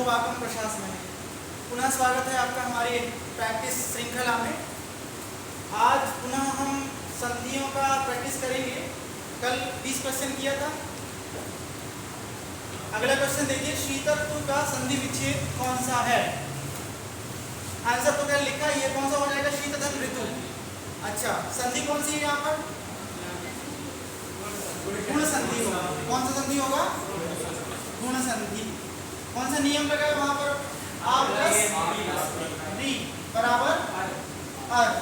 वाकम प्रशासन। पुनः स्वागत है आपका हमारी प्रैक्टिस श्रृंखला में। आज पुनः हम संधियों का प्रैक्टिस करेंगे। कल 20 क्वेश्चन किया था। अगला क्वेश्चन देखिए, शीतत्व का संधि विच्छेद कौन सा है? आंसर तो क्या लिखा है, ये कौन सा हो जाएगा? शीत धन ऋतु। अच्छा, संधि कौन सी है यहाँ पर? गुण संधि होगा। कौन सा संधि होगा? गुण संधि। कौन सा नियम लगा है वहां पर? आ प्लस री बराबर अर,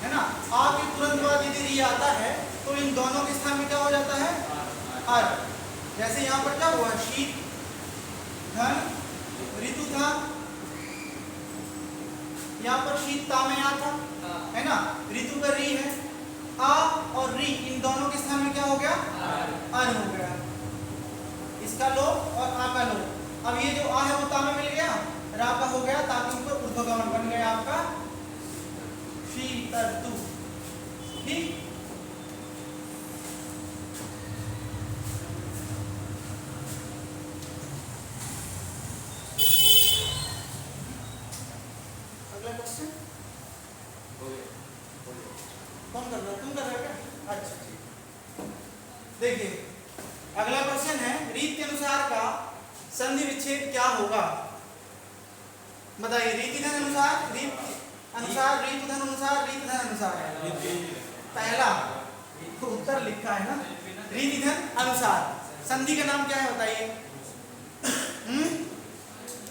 है ना। आ के तुरंत बाद यदि री आता है तो इन दोनों के स्थान में क्या हो जाता है? अर। जैसे यहाँ पर क्या हुआ, शीत धन ऋतु था, यहाँ पर शीत ता में आ था, है ना। ऋतु का री है, आ और री इन दोनों के स्थान में क्या हो गया? अर हो गया। इसका लोप और आ का लोप। अब ये जो आ है वो ता में मिल गया, रा का हो गया, ताकि ऊपर ऊर्ध्वगमन बन गया आपका शीतत्व। ठीक। अगला क्वेश्चन कौन कर रहा है? तुम कर रहे हो क्या? अच्छा ठीक। देखिए अगला क्वेश्चन है, रीत के अनुसार का संधि विच्छेद क्या होगा? बताइए। रीति धन अनुसार, रीत अनुसार, रीत धन अनुसार, रीत धन अनुसार है पहला तो उत्तर लिखा है ना। रीति धन अनुसार संधि का नाम क्या है बताइए?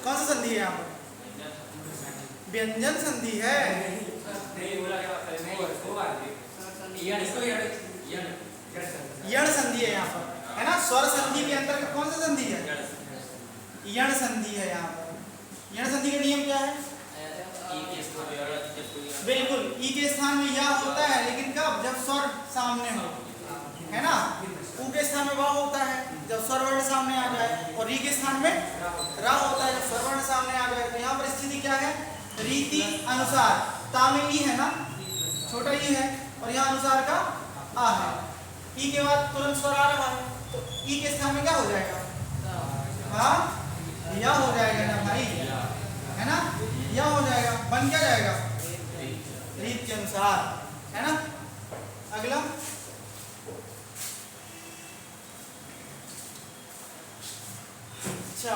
कौन सा संधि है यहाँ पर? व्यंजन संधि है। यण संधि है यहाँ पर, है ना। स्वर संधि के अंतर्गत कौन सा संधि है? यण संधि है यहाँ पर। यण संधि का नियम क्या है? बिल्कुल, ई के स्थान में या होता है, लेकिन कब? जब स्वर सामने हो, है ना। ऊ के स्थान में वा होता है जब स्वर वर्ण सामने आ जाए, और री के स्थान में रा होता है जब स्वर वर्ण सामने आ जाए। तो यहाँ पर स्थिति क्या है? रीति अनुसार। ता में ई है ना, छोटा ई है, और यहाँ अनुसार का आ है। ई के बाद तुरंत स्वर आ रहा है, तो ई के स्थान में क्या हो जाएगा? हाँ, या हो जाएगा ना भाई, है ना। या हो जाएगा, बन क्या जाएगा? रीत के अनुसार, है ना। अगला अच्छा,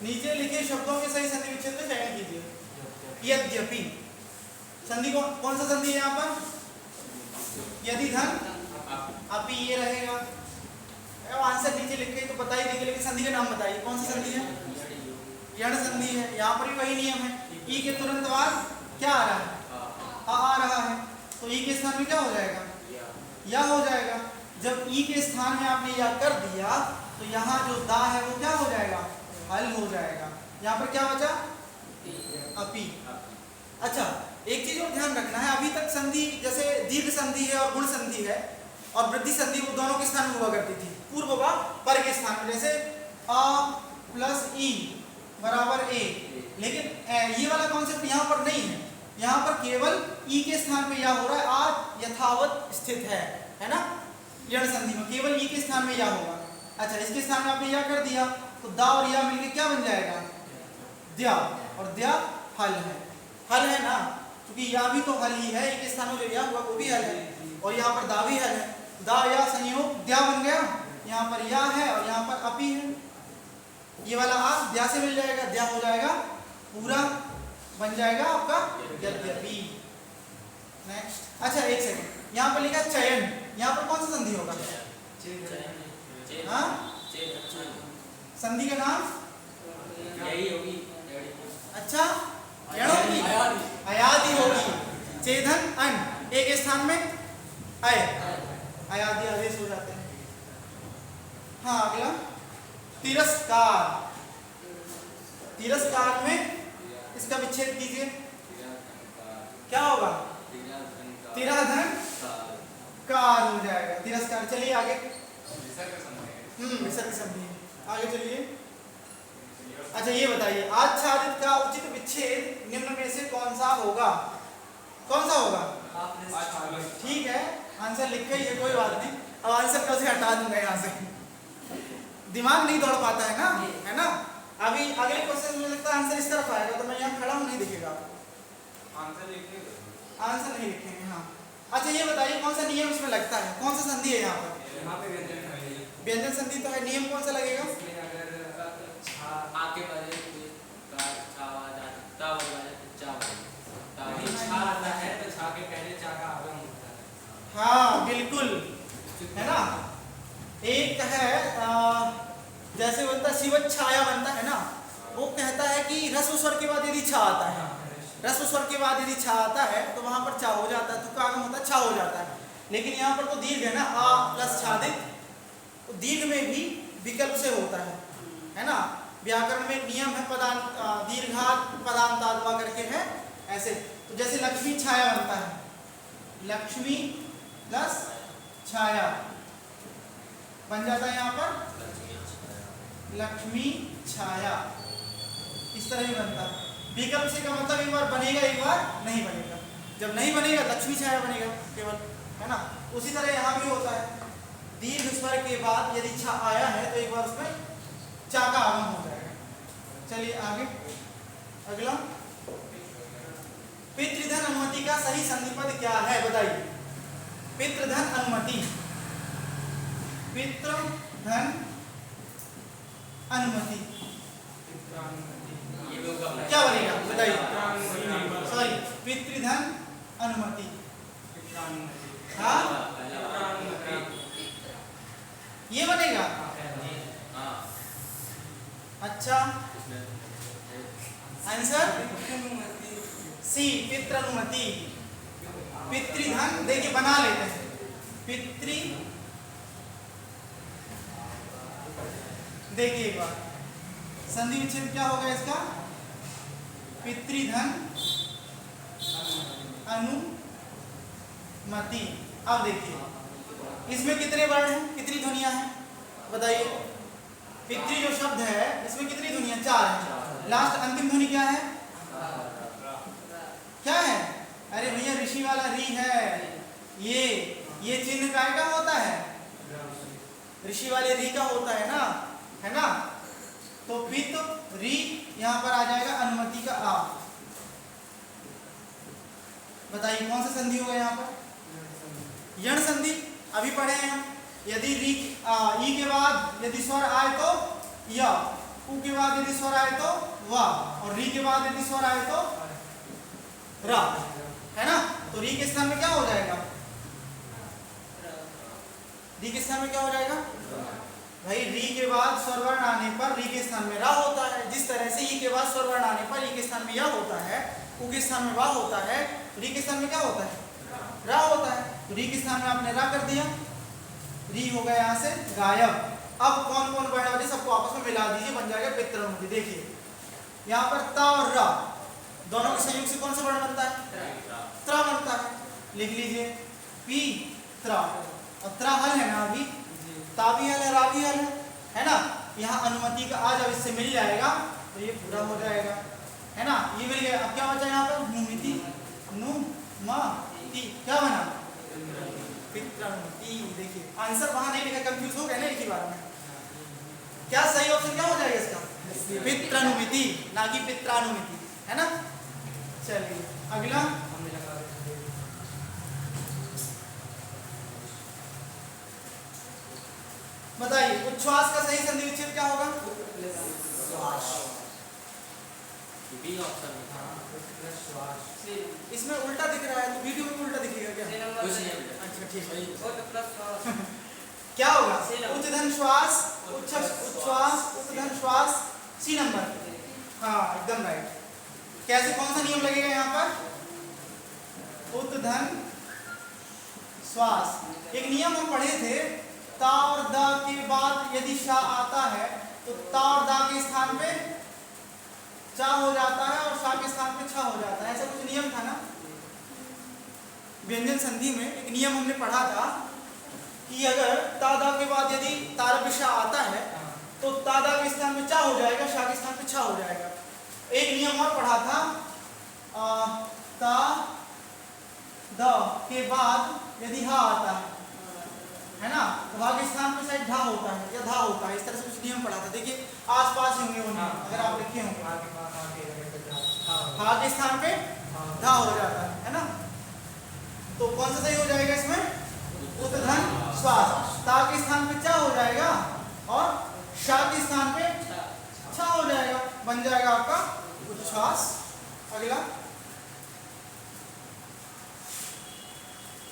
नीचे लिखे शब्दों के सही संधि विच्छेद का चयन कीजिए। यद्यपि संधि कौन सा संधि है यहाँ पर? यदि धन अपि, ये रहेगा। आंसर नीचे लिखे तो बता ही देंगे, लेकिन संधि का नाम बताइए। कौन सी संधि है? यण संधि है। यहाँ पर भी वही नियम है, ई के तुरंत बाद क्या आ रहा है? आ रहा है, तो ई के स्थान में क्या हो जाएगा? या हो जाएगा। जब ई के स्थान में आपने या कर दिया तो यहाँ जो दा है वो क्या हो जाएगा? हल हो जाएगा। यहाँ पर क्या बचा? अपि। अच्छा, एक चीज और ध्यान रखना है, अभी तक संधि जैसे दीर्घ संधि है और गुण संधि है और वृद्धि संधि, वो दोनों के स्थान में हुआ करती थी। पूर्व व पर के स्थान में, जैसे आ प्लस ई बराबर ए। लेकिन ये वाला कॉन्सेप्ट यहाँ पर नहीं है। यहाँ पर केवल ई के स्थान में या हो रहा है। आ यथावत स्थित है ना। यण संधि में केवल ई के स्थान में या होगा। अच्छा, इसके स्थान में आपने या कर दिया तो दा और या मिलके क्या बन जाएगा? द्या, और द्या हल है। हल है ना, क्योंकि या भी तो हल ही है। ई के स्थान में जो या हुआ वो भी हल है, और यहाँ पर दा भी हल है। दा या संयोग द्या बन गया। यहाँ पर या है और यहाँ पर अपि है। ये वाला आ द्या से मिल जाएगा, द्या हो जाएगा, पूरा बन जाएगा आपका यद्यपि। नेक्स्ट। अच्छा, एक सेकंड, यहाँ पर लिखा चयन, यहाँ पर कौन सा संधि होगा? हाँ, संधि का नाम यही होगी। अच्छा, यण होगी, अयादि होगी। चेदन अन, एक स्थान में अय, अयादि आदेश हो जाते हैं। हाँ, अगला तिरस्कार। तिरस्कार में इसका विच्छेद कीजिए, क्या होगा? तिरा धन कार हो जाएगा, तिरस्कार। चलिए आगे। विसर्ग संधि, आगे चलिए। अच्छा, ये बताइए, आच्छादित का उचित विच्छेद निम्न में से कौन सा होगा? कौन सा होगा? ठीक है, आंसर लिख के, ये कोई बात नहीं। अब आंसर कैसे हटा दूंगा यहाँ से, दिमाग नहीं दौड़ पाता है ना, है ना। अभी अगले क्वेश्चन में लगता है आंसर इस तरफ आएगा, तो मैं यहाँ खड़ा हूँ, नहीं दिखेगा आपको। आंसर लिखने दो। आंसर नहीं लिखेंगे, हाँ। अच्छा ये बताइए कौन सा नियम इसमें लगता है, कौन सा संधि है यहाँ पर? यहाँ पे व्यंजन है। व्यंजन संधि तो है, नियम कौन सा लगेगा? इसमें अगर छा आके वाले का छा आ जाता, ता वाले चा वाले, ता नहीं, छा आता है तो छा के पहले चा का आगम होता है। हाँ बिल्कुल, है ना। एक है जैसे बनता है शिव छाया बनता है ना, वो कहता है कि रस्व स्वर के बाद यदि छा आता है, रस्व स्वर के बाद यदि छा आता है तो वहां पर चा हो जाता है, तो का आगम होता है छा हो जाता है। लेकिन यहाँ पर तो दीर्घ है ना, आ प्लस छादित, तो दीर्घ में भी विकल्प से होता है ना। व्याकरण में नियम है पदांत दीर्घात पदांताद्वा करके है ऐसे। तो जैसे लक्ष्मी छाया बनता है, लक्ष्मी प्लस छाया बन जाता है यहाँ पर लक्ष्मी छाया, इस तरह ही बनता है। विकल्प से का मतलब एक बार बनेगा एक बार नहीं बनेगा, जब नहीं बनेगा लक्ष्मी छाया बनेगा केवल, है ना। उसी तरह यहाँ भी होता है, दीर्घ स्वर के बाद यदि छा आया है तो एक बार उसमें चा का आगम हो जाएगा। चलिए आगे अगला, पितृधन अनुमति का सही संधि पद क्या है बताइए? पितृधन अनुमति, पितृधन अनुमति ये लोग का क्या बनेगा बताइए? सॉरी, पितृधन अनुमति, हाँ ये बनेगा। अच्छा आंसर सी, पितृनुमति। पितृधन देखिए बना लेते हैं, पितृ देखिए एक बार संधि विच्छेद क्या होगा इसका? पितृधन अनुमति। अब देखिए इसमें कितने वर्ण हैं, कितनी ध्वनियां हैं बताइए? पितृ जो शब्द है इसमें कितनी ध्वनियां? 4 हैं। लास्ट अंतिम ध्वनि क्या है? क्या है? अरे भैया ऋषि वाला री है, ये चिन्ह काय का होता है? ऋषि वाले री का होता है ना। तो पित री यहाँ पर आ जाएगा, अनुमति का आ। बताइए कौन सा संधि होगा यहाँ पर? यण संधि। अभी पढ़े हैं हम, यदि री ई के बाद यदि स्वर आए तो य, उ के बाद यदि स्वर आए तो वा, और री के बाद यदि स्वर आए तो रा, है ना। तो री के स्थान में क्या हो जाएगा? री के स्थान में क्या हो जाएगा भाई? री के बाद स्वर वर्ण आने पर री के स्थान में रा होता है। जिस तरह से ई के बाद स्वर वर्ण आने पर ई के स्थान में या होता है, उ के स्थान में वा होता है, री के स्थान में क्या होता है? रा होता है। तो री के स्थान में आपने रा कर दिया, री हो गया यहाँ से गायब। अब कौन कौन वर्ण वाले सबको आपस में मिला दीजिए, बन जाएगा पितृनुमति। देखिए यहाँ पर ता और रा दोनों के संयोग से कौन सा वर्ण बनता है? त्रा बनता है। लिख लीजिए पी त्रा, और त्रा हल है ना, अभी ता भी हल है, रा भी हल है ना। यहाँ अनुमति का आ जब इससे मिल जाएगा तो ये पूरा हो जाएगा, है ना। ये मिल गया। अब क्या बचा यहाँ पर? नुमिति, नु मा ती, क्या बना? पितृनुमति। देखिए आंसर वहां नहीं लिखा, कंफ्यूज हो गए ना एक ही बार में। क्या सही ऑप्शन क्या हो जाएगा इसका? पितृनुमति, ना कि पित्रानुमति, है ना। चलिए अगला, बताइए उच्छ्वास का सही संधि विच्छेद क्या होगा? बी ऑप्शन इसमें उल्टा दिख रहा है, तो वीडियो में उल्टा दिखेगा क्या? कुछ नहीं। अच्छा ठीक है। क्या होगा? उच्चधन श्वास, उच्छ्वास, उपधन श्वास, सी नंबर। हाँ एकदम राइट। कैसे, कौन सा नियम लगेगा यहाँ पर? उद्धन श्वास। एक नियम हम पढ़े थे, ता और द के बाद यदि शा आता है तो ता और दा के स्थान पे चा हो जाता है और शा के स्थान पे छा हो जाता है। ऐसा कुछ नियम था ना व्यंजन संधि में। एक नियम हमने पढ़ा था कि अगर ता दा के बाद यदि तारप शा आता है तो ता दा के स्थान पे चा हो जाएगा, शा के स्थान पे छा हो जाएगा। एक नियम और पढ़ा था, ता द के बाद यदि हा आता है है ना, तो वा के स्थान पे शायद ढा होता है या धा होता है, इस तरह से कुछ नियम पढ़ा था। देखिए आसपास ही होंगे वो नियम, अगर आप लिखे होंगे हा के स्थान पे धा हो जाता है ना। तो कौन सा सही हो जाएगा इसमें, उत्धन श्वास। ता के स्थान पे चा हो जाएगा और शा के स्थान पे छा हो जाएगा, बन जाएगा आपका उच्छ्वास। अगला,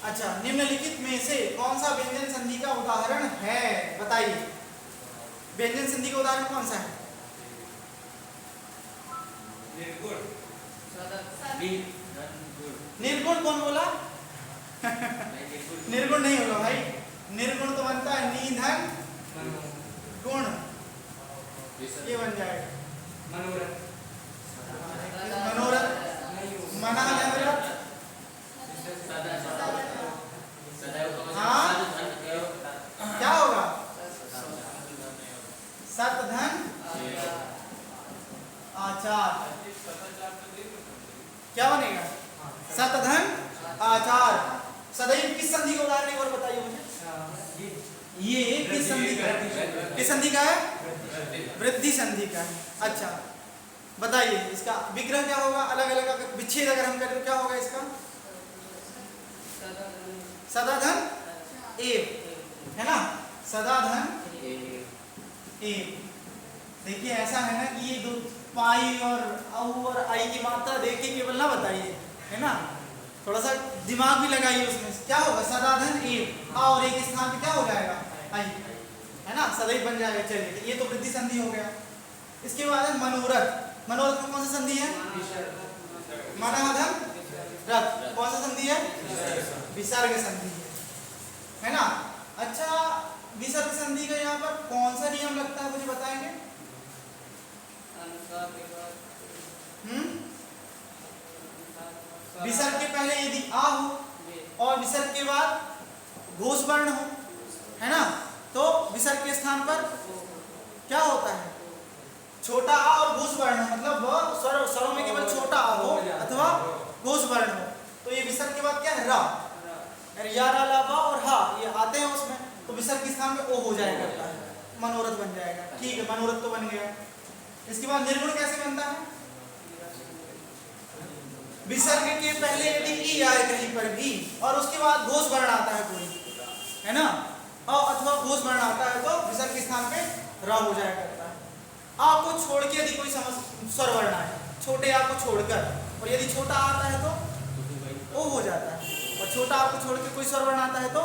अच्छा, निम्नलिखित में से कौन सा व्यंजन संधि का उदाहरण है, बताइए। व्यंजन संधि का उदाहरण कौन सा है? निर्गुण, निर्गुण कौन बोला? निर्गुण नहीं होगा भाई, निर्गुण तो बनता है निधन गुण, ये बन जाएगा मनोरथ, मनोरथ, मनाधनरथ, हाँ क्या होगा, सत धन आचार, क्या बनेगा, सत धन आचार। सदैव किस संधि का उदाहरण एक और बताइए मुझे। ये किस संधि का है, किस संधि का है, वृद्धि संधि का है। अच्छा बताइए इसका विग्रह क्या होगा, अलग अलग अगर विच्छेद अगर हम करें तो क्या होगा इसका, सदाधन एव, है ना, सदाधन एव। देखिए ऐसा है ना कि ये दो पाई और औ और आई की मात्रा देख के केवल ना बताइए, है ना, थोड़ा सा दिमाग भी लगाइए उसमें। क्या होगा, सदाधन एव, आ और एक स्थान पे क्या हो जाएगा, आई, है ना, सदैव बन जाएगा। चलिए ये तो वृद्धि संधि हो गया। इसके बाद है मनोरथ। मनोरथ में कौन सा संधि है, मनाधन रथ, कौन सा संधि है, विसर्ग संधि है ना। अच्छा विसर्ग संधि का यहाँ पर कौन सा नियम लगता है, मुझे बताएंगे। विसर्ग के पहले यदि आ हो और विसर्ग के बाद घोष वर्ण हो, है ना, तो विसर्ग के स्थान पर क्या होता है, छोटा आ और घोष वर्ण, मतलब स्वरों में केवल छोटा आ हो अथवा घोष वर्ण हो, तो ये विसर्ग के बाद क्या है, रा, या रा ला बा और हा ये आते हैं उसमें, तो विसर्ग के स्थान पे ओ हो जाया करता है, मनोरथ बन जाएगा। ठीक है, मनोरथ तो बन गया। इसके बाद निर्गुण कैसे बनता है, विसर्ग के पहले यदि ई आए कहीं पर भी और उसके बाद घोष वर्ण आता है कोई, है ना, अथवा घोष वर्ण आता है तो विसर्ग के स्थान पे रा हो जाया करता है। आ को छोड़ के यदि कोई स्वर वर्ण आए, छोटे आ को छोड़कर, और यदि छोटा आता है तो ओ हो जाता है, और छोटा आ को छोड़ के कोई स्वर वर्ण आता है तो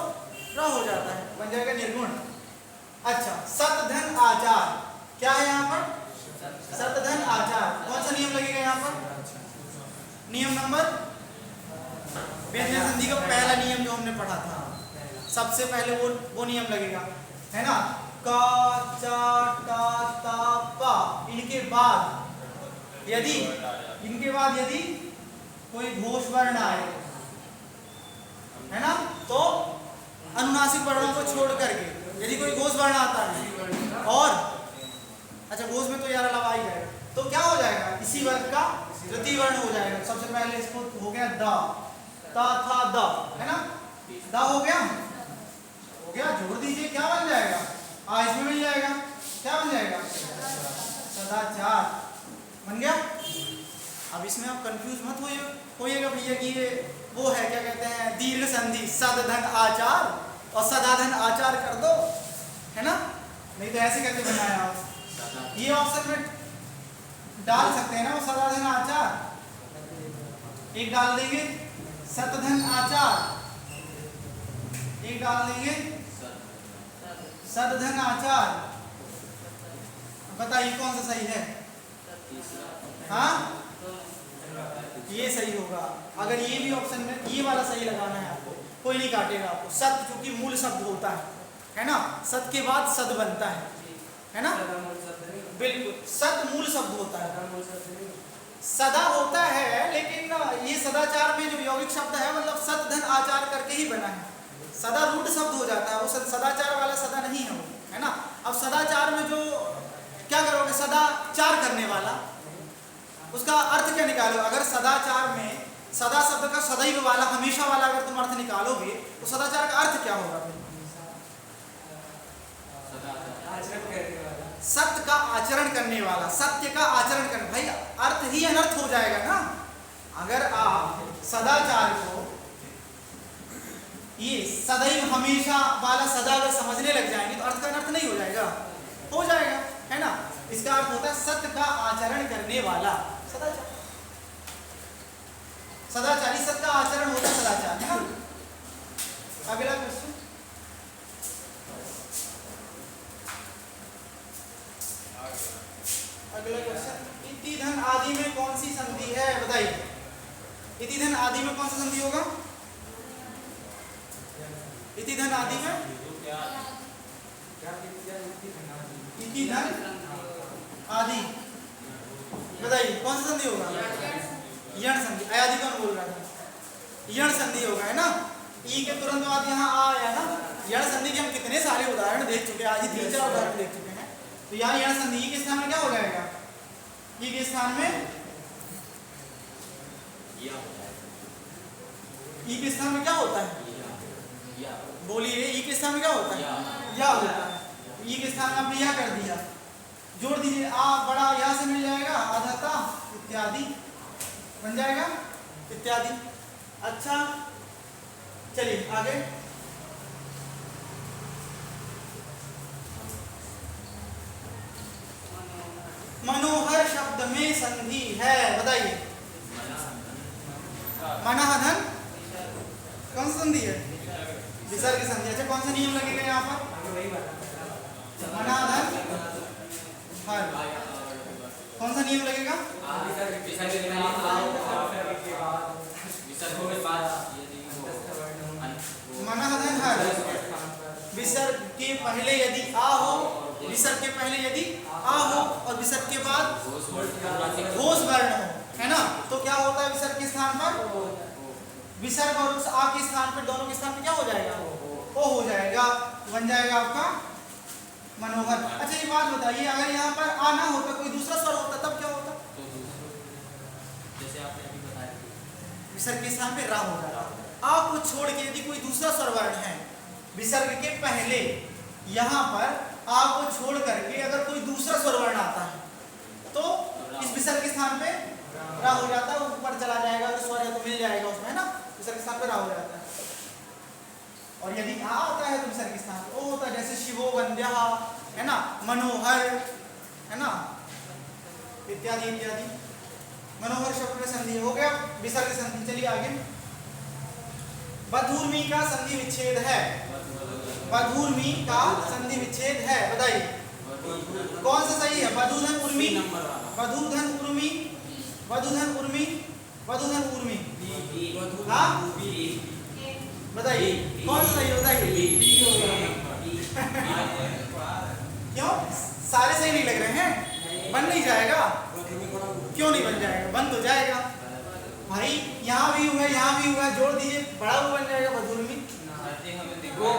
रा हो जाता है, बन जाएगा निर्गुण। अच्छा सत धन आचार, क्या है यहाँ पर, सत धन आचार, कौन सा नियम लगेगा यहाँ पर, नियम नंबर, व्यंजन संधि का पहला नियम जो हमने पढ़ा था, सबसे पहले वो नियम लगेगा, है ना, का चा टा ता पा, इनके बाद यदि कोई घोष वर्ण आए, है ना, तो अनुनासिक वर्णों को छोड़ करके यदि कोई घोष वर्ण आता है और अच्छा घोष में तो यार अलावा ही जाएगा, तो क्या हो जाएगा, इसी वर्ग का तृतीय वर्ण हो जाएगा। सबसे पहले इसको हो गया द, ता था द, है ना, द हो गया, जोड़ दीजिए क्या बन जाएगा, आ इसमें मिल जाएगा, क्या बन जाएगा, सदाचार बन गया। अब इसमें आप कंफ्यूज मत होइएगा भैया कि ये वो है क्या कहते हैं दीर्घ संधि, सदधन आचार और सदाधन आचार कर दो, है ना, नहीं तो ऐसे करके बनाया आप, ये ऑप्शन में डाल सकते हैं ना, वो सदाधन आचार एक डाल देंगे, सतधन आचार एक डाल देंगे, सदधन आचार, बताइए कौन सा सही है, हाँ ये सही होगा। अगर ये भी ऑप्शन में ये वाला सही लगाना है आपको, कोई नहीं काटेगा आपको। सत क्योंकि मूल शब्द होता है ना, सत के बाद सद बनता है ना, बिल्कुल सत मूल शब्द होता है, सदा होता है, लेकिन ये सदाचार में जो यौगिक शब्द है मतलब सत धन आचार करके ही बना है, सदा रूढ़ शब्द हो जाता है, वो सदाचार वाला सदा नहीं है वो, है ना। अब सदाचार में जो क्या करोगे, सदाचार करने वाला, उसका अर्थ क्या निकालो, अगर सदाचार में सदा शब्द का सदैव वाला, हमेशा वाला अगर तुम अर्थ निकालोगे तो सदाचार का अर्थ क्या होगा फिर, आचरण करने वाला। सत्य का आचरण करने वाला, सत्य का आचरण करने, भाई अर्थ ही अनर्थ हो जाएगा ना। अगर आप सदाचार को ये सदैव हमेशा वाला सदा अगर समझने लग जाएंगे तो अर्थ का अनर्थ नहीं हो जाएगा, हो जाएगा, है ना। इसका अर्थ होता है सत्य का आचरण करने वाला, सदाचार। सदाचारी, सत्य का आचरण होता है सदाचार, है ना। अगला क्वेश्चन, अगला क्वेश्चन, इति धन आदि में कौन सी संधि है, बताइए। इति धन आदि में कौन सा संधि होगा? इति धन आदि में इति धन आदि, बताइए कौन सा संधि होगा? यण संधि। अयादि कौन बोल रहा था? यण संधि होगा, है ना। ई के तुरंत बाद यहाँ आ आया ना। यण संधि के हम कितने सारे उदाहरण देख चुके हैं, आज ही 3-4 उदाहरण देख चुके हैं। तो यहाँ यण संधि ई के स्थान में क्या हो जाएगा? ई के स्थान में ई के स्थान में क्या होता है? बोलिए, ई के स्थान में क्या होता है? या होता है। ई के स्थान में आपने या कर दिया, जोड़ दीजिए, आ बड़ा यहाँ से मिल जाएगा, आधाता इत्यादि बन जाएगा, इत्यादि। अच्छा चलिए आगे। मनोहर शब्द में संधि है, बताइए। मनहधन कौन सा संधि है? विसर्ग संधि। अच्छा कौन सा नियम लगेगा यहाँ पर? मनहधन हर, कौन सा नियम लगेगा? मनहधन हर, विसर्ग के पहले यदि आ हो, विसर्ग के पहले यदि आ हो और विसर्ग के बाद घोष वर्ण हो, है ना, तो क्या होता है? विसर्ग के स्थान पर विसर्ग और उस आ के स्थान पर, दोनों के स्थान पर क्या हो जाएगा? ओ हो जाएगा, बन जाएगा आपका मनोहर। अच्छा ये बात बताइए, अगर यहाँ पर आ ना होता, कोई दूसरा स्वर होता, तब क्या होता? जैसे आपने अभी बताया, विसर्ग के स्थान पे रा हो जाता। आ को छोड़ के यदि कोई दूसरा स्वर वर्ण है विसर्ग के पहले, यहाँ पर आ को छोड़ करके अगर कोई दूसरा स्वर वर्ण आता है तो इस विसर्ग के स्थान पे रा हो जाता है, ऊपर चला जाएगा, अगर स्वर है तो मिल जाएगा उसमें, है ना। विसर्ग के स्थान पे रा हो जाता है। और यदि आ आता है तो विसर्ग के स्थान पे ओ होता है, जैसे शिवो वंद्यः, है ना, मनोहर, है ना, इत्यादि इत्यादि। मनोहर शब्द में संधि हो गया, विसर्ग संधि। चलिए आगे। बधूर्मी का संधि विच्छेद है, बधूर्मी का संधि विच्छेद है, बताइए कौन सा सही है? बधूधन उर्मी, बधूधन उर्मी, बधूधन उर्मी, बधूधन उर्मी, हाँ बताइए कौन सा सही? बताइए क्यों? सारे सही नहीं लग रहे हैं? बन नहीं जाएगा? क्यों नहीं बन जाएगा? बन तो जाएगा भाई, यहाँ भी हुआ, यहाँ भी हुआ, जोड़ दीजिए, बड़ा वो बन जाएगा बधूर्मी। वो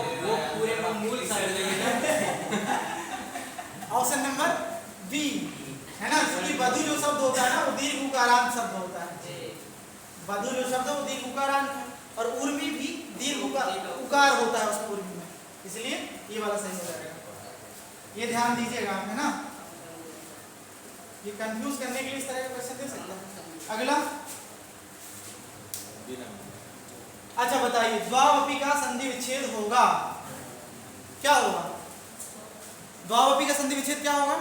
पूरे मूल ऑप्शन नंबर बी, है ना, क्योंकि बधु जो शब्द होता है ना वो दीर्घ उकारांत शब्द होता है। बधु जो शब्द है वो दीर्घ उकारांत है, और उर्मी भी दीर्घ उकार होता है उस उर्मी में, इसलिए ये वाला सही हो जाएगा। ये ध्यान दीजिएगा आप, है ना, ये कंफ्यूज करने के लिए इस तरह का क्वेश्चन दे सकते हैं। अगला, अच्छा बताइए, द्वावपी का संधि विच्छेद होगा, क्या होगा? द्वावपी का संधि विच्छेद क्या होगा?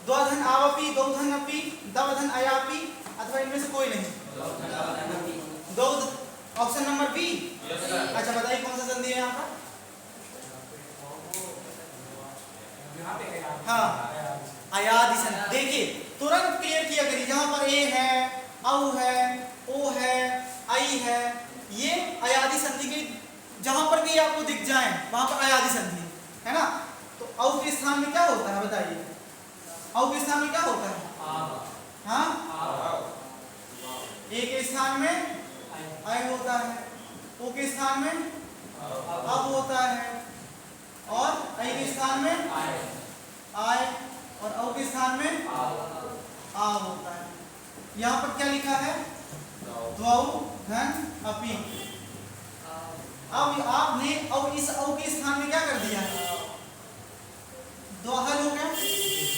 द्वधन आवपी, गौधन अपी, दवधन अयापी, अथवा इनमें से कोई नहीं? दो, ऑप्शन नंबर बी। अच्छा बताइए कौन सा संधि है यहाँ पर? हाँ, अयादि संधि। देखिए तुरंत क्लियर किया करिए, जहां पर ए है, औ है, ओ है, आई है, ये अयादि संधि के जहां पर भी आपको दिख जाए वहां पर अयादि संधि है ना। तो औ के स्थान में क्या होता है बताइए? औ के स्थान में क्या होता है? हाँ, ए के स्थान में आय होता है, ओ के स्थान में अब होता है, और आई के स्थान में आय, और औ के स्थान में आ होता है। यहाँ पर क्या लिखा है? द्वौ धन अपि, अब आपने अब इस औ के स्थान में क्या कर दिया? द्वाहल हो गया।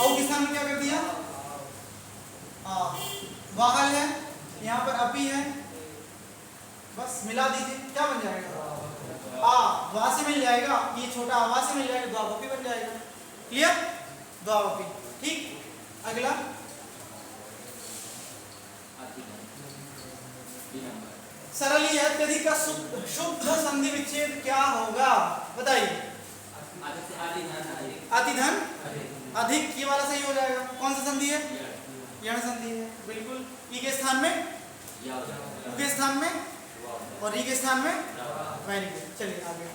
औ के स्थान में क्या कर दिया? वाहल है, यहाँ पर अपी है, बस मिला दीजिए, क्या बन जाएगा? वा से मिल जाएगा, ये छोटा आवा से मिल जाएगा, द्वावपी बन जाएगा। क्लियर? द्वावपी। ठीक, अगला सरल ही अत्यधिक का शुद्ध संधि विच्छेद क्या होगा? बताइए। अतिधन अधिक, ये वाला सही हो जाएगा। कौन सा संधि है? यण संधि है, बिल्कुल। ई के स्थान में, उ के स्थान में और री के स्थान में। Very good. चलिए आगे।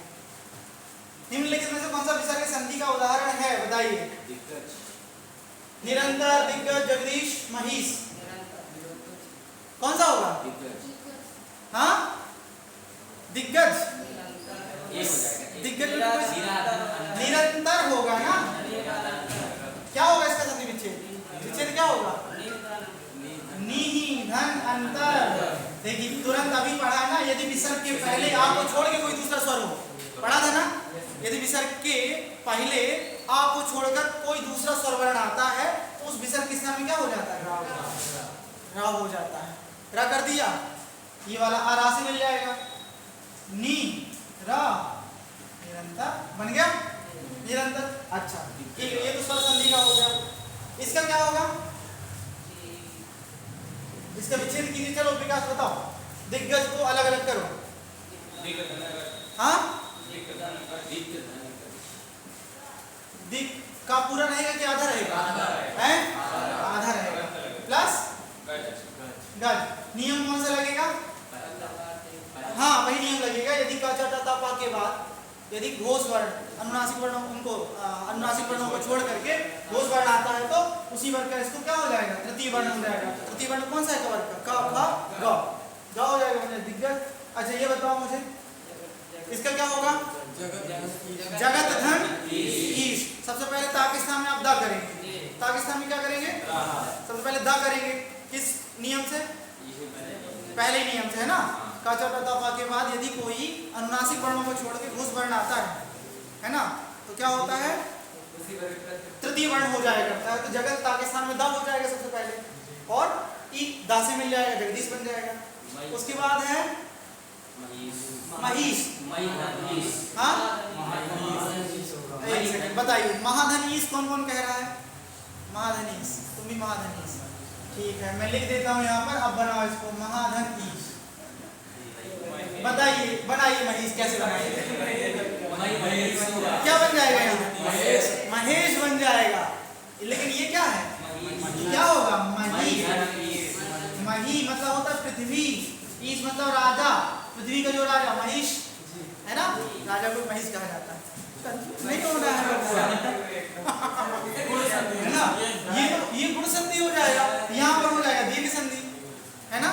निम्नलिखित में से कौन सा विसर्ग संधि का उदाहरण है? बताइए। निरंतर, दिग्गज, जगदीश, महिष। कौन सा होगा? हाँ, दिग्गज। दिग्गज निरंतर होगा ना? क्या होगा इसका संधि विच्छेद? विच्छेद क्या होगा? निहि धन अंतर। देखिए तुरंत अभी पढ़ा ना, यदि विसर्ग के पहले आपको छोड़ के कोई दूसरा स्वर हो, पढ़ा था ना? यदि विसर्ग के पहले आपको छोड़कर कोई दूसरा स्वर वर्ण आता है, उस विसर्ग के स्थान में क्या हो जाता है? रा हो जाता है। रा कर दिया, ये वाला आ रा से मिल जाएगा। नी रा निरंतर बन गया, निरंतर। अच्छा, ये तो स्वर संधि का हो गया। इसका क्या होगा? इसका विच्छेद कीजिए। चलो विकास बताओ, दिग्गज को अलग अलग करो। हाँ, दिग का पूरा रहेगा कि आधा रहेगा? आधा रहेगा। प्लस गज। नियम कौन सा लगेगा? हाँ, वही नियम लगेगा। यदि क च ट त प के बाद यदि घोष वर्ण, अनुनासिक वर्णों उनको अनुनासिक वर्णों को छोड़ करके घोष वर्ण आता है तो उसी वर्ग का इसको क्या हो जाएगा? तृतीय वर्ण हो जाएगा। तृतीय वर्ण कौन सा है? वर्ग का क ख ग। ग हो जाएगा मुझे दिग्गज। अच्छा ये बताओ मुझे, इसका क्या होगा? जगत धन ईश। सबसे पहले ता के स्थान में आप दा करेंगे। ता के स्थान में क्या करेंगे? सबसे पहले दा करेंगे। किस नियम से? पहले नियम से, है ना? का च ट त प के बाद यदि कोई अनुनासिक वर्णों को छोड़ के घोष वर्ण आता है ना, तो क्या होता है? तृतीय वर्ण हो जाएगा। तो जगत ता के स्थान में दा हो जाएगा सबसे पहले, और ई दा से मिल जाएगा, जगदीश बन जाएगा। उसके बाद है महिष। हाँ, एक सेकंड बताइए, महाधनीश कौन कौन कह रहा है? महाधनीश, तुम भी महाधनीश। ठीक है, मैं लिख देता हूँ यहाँ पर। अब बनाओ इसको, महाधनीश। बताइए, बनाइए महिष कैसे बनाइए? क्या बन जाएगा यहाँ? महेश बन जाएगा। लेकिन ये क्या है? क्या होगा? मही। मही मतलब होता है पृथ्वी, ईश मतलब राजा, पृथ्वी का जो राजा महिष है ना, राजा को महिष कहा जाता है। नहीं हो रहा है ना? ये गुण संधि हो जाएगा, यहाँ पर हो जाएगा दीर्घ संधि, है ना?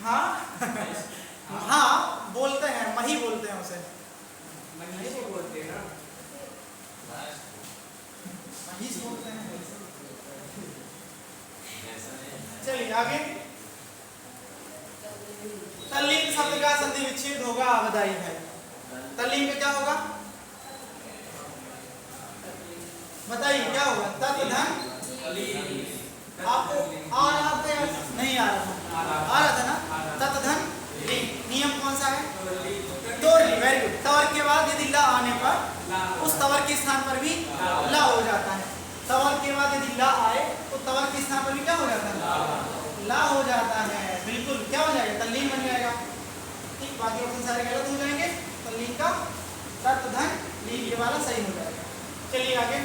हाँ हाँ बोलते हैं, मही बोलते हैं उसे, महिष बोलते हैं ना, महिष बोलते हैं। चलिए आगे। तल्लीन शब्द का संधि विच्छेद होगा, बताइए भाई। तल्लीन का क्या होगा? बताइए क्या होगा? तत् धन। आपको आ रहा था या नहीं आ रहा था? आ रहा था ना? तत् धन ली। नियम कौन सा है? तोरली। Very good. तवर के बाद यदि ला आने पर उस तवर के स्थान पर भी ला हो जाता है। तवर के बाद यदि ला आए तो तवर के स्थान पर भी क्या हो जाता है? ला हो जाता है। बिल्कुल, क्या हो जाएगा? तल्लीन बन जाएगा। ठीक, बाकी ऑप्शन सारे गलत हो जाएंगे। तल्लीन का तत् धन ली, ये वाला सही हो जाएगा। चलिए आगे।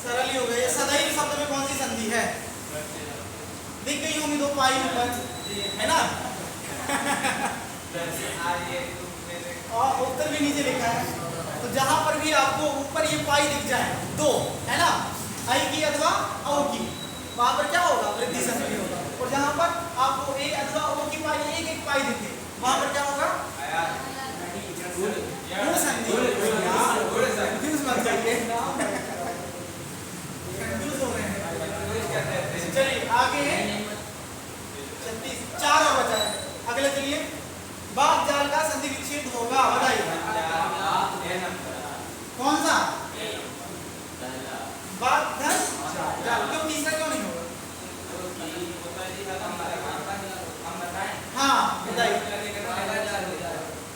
सरल ही हो गई। सदैव शब्द में कौन सी संधि है? दिख गई होंगी, दो पाई ऊपर, है ना? और उत्तर भी नीचे लिखा है, तो जहां पर भी आपको ऊपर ये पाई दिख जाए, दो, है ना, आई की अथवा औ की, वहां पर क्या होगा? वृद्धि संधि होगा। और जहां पर आपको ए अथवा ओ की पाई, एक एक पाई दिखे, वहां पर क्या होगा? गुण संधि। कंफ्यूज मत करिए, कंफ्यूज हो रहे हैं। चलिए आगे बाद धन जाल, क्यों तीसरा क्यों नहीं होगा? हाँ बताइए,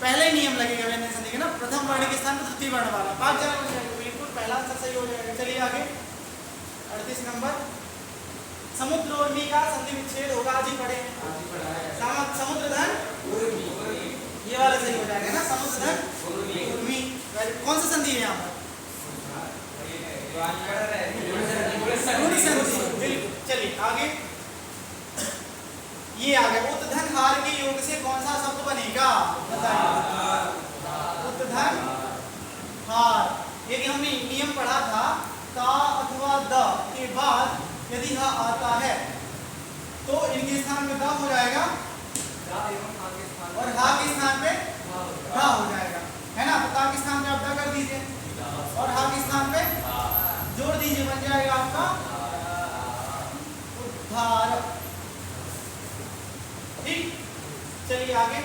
पहले ही नियम लगेगा व्यंजन संधि का ना, प्रथम वर्ण के स्थान पर द्वितीय वर्ण वाला, बात जरा हो जाएगा, बिल्कुल पहला आंसर सही हो जाएगा। चलिए आगे 38 नंबर, समुद्र और मी का संधि विच्छेद होगा, आज ही पढ़े हैं। समुद्र धन ये वाला सही हो जाएगा ना, समुद्र धन उर्मी। कौन सा संधि है यहाँ पर? गुण संधि, बिल्कुल। चलिए आगे, ये आ गया, उद्धन हार के योग से कौन सा शब्द बनेगा? बताइए। उद्धन हार, ये कि हमने नियम पढ़ा था, ता अथवा द के बाद यदि हा आता है तो इनके स्थान में दा हो जाएगा और हा के स्थान पे धा हो जाएगा, है ना। तो ता के स्थान पे आप दा कर दीजिए और हा के स्थान पे जोड़ दीजिए, बन जाएगा आपका उद्धार। ठीक, चलिए आगे,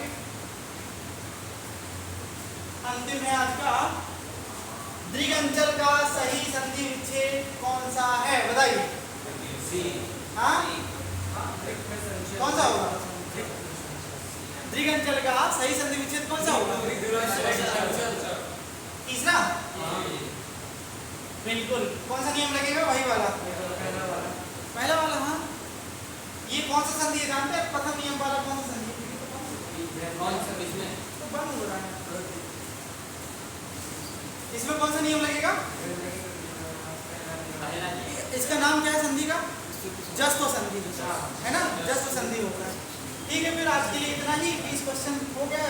अंतिम है आज का, दृगंचल का सही संधि विच्छेद कौन सा है? बताइए। हाँ, कौन सा होगा? दृगंचल का सही संधि विच्छेद कौन सा होगा? तीसरा, बिल्कुल। कौन सा नियम लगेगा? वही वाला, पहला वाला। हाँ, ये कौन सा संधि है जानते हैं? प्रथम नियम वाला कौन सा संधि है? तो बंद हो रहा है, इसमें कौन सा नियम लगेगा? इसका नाम क्या है संधि का? जस्व संधि, है ना, जस्व संधि होगा। ठीक है, फिर आज के लिए इतना ही। 20 क्वेश्चन हो गया।